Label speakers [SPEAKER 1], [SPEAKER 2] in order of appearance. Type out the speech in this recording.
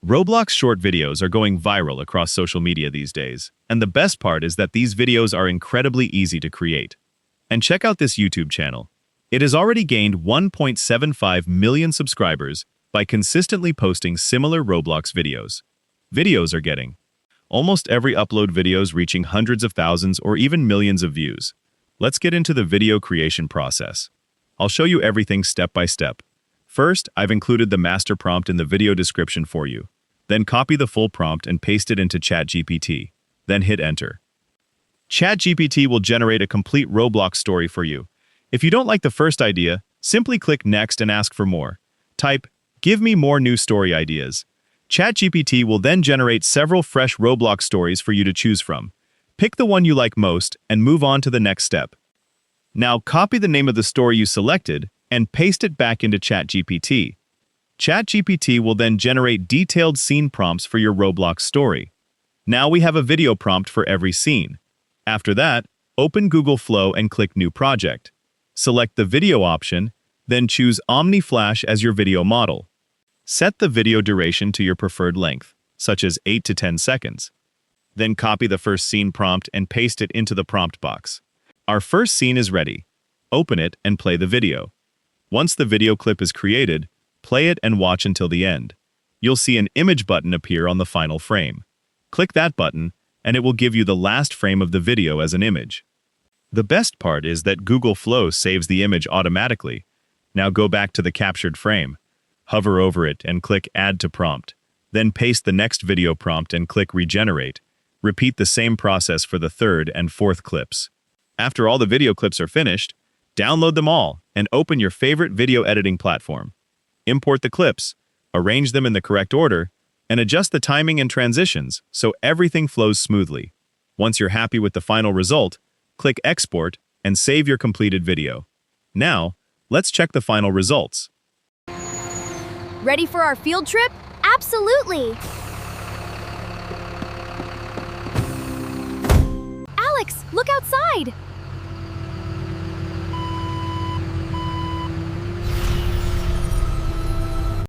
[SPEAKER 1] Roblox short videos are going viral across social media these days, and the best part is that these videos are incredibly easy to create. And check out this YouTube channel. It has already gained 1.75 million subscribers by consistently posting similar Roblox videos. Videos are getting almost every upload videos reaching hundreds of thousands or even millions of views. Let's get into the video creation process. I'll show you everything step by step. First, I've included the master prompt in the video description for you. Then copy the full prompt and paste it into ChatGPT. Then hit enter. ChatGPT will generate a complete Roblox story for you. If you don't like the first idea, simply click next and ask for more. Type, "Give me more new story ideas." ChatGPT will then generate several fresh Roblox stories for you to choose from. Pick the one you like most and move on to the next step. Now copy the name of the story you selected and paste it back into ChatGPT. ChatGPT will then generate detailed scene prompts for your Roblox story. Now we have a video prompt for every scene. After that, open Google Flow and click New Project. Select the video option, then choose OmniFlash as your video model. Set the video duration to your preferred length, such as 8 to 10 seconds. Then copy the first scene prompt and paste it into the prompt box. Our first scene is ready. Open it and play the video. Once the video clip is created, play it and watch until the end. You'll see an image button appear on the final frame. Click that button, and it will give you the last frame of the video as an image. The best part is that Google Flow saves the image automatically. Now go back to the captured frame. Hover over it and click Add to Prompt. Then paste the next video prompt and click Regenerate. Repeat the same process for the third and fourth clips. After all the video clips are finished, download them all and open your favorite video editing platform. Import the clips, arrange them in the correct order, and adjust the timing and transitions so everything flows smoothly. Once you're happy with the final result, click Export and save your completed video. Now, let's check the final results.
[SPEAKER 2] Ready for our field trip? Absolutely! Alex, look outside!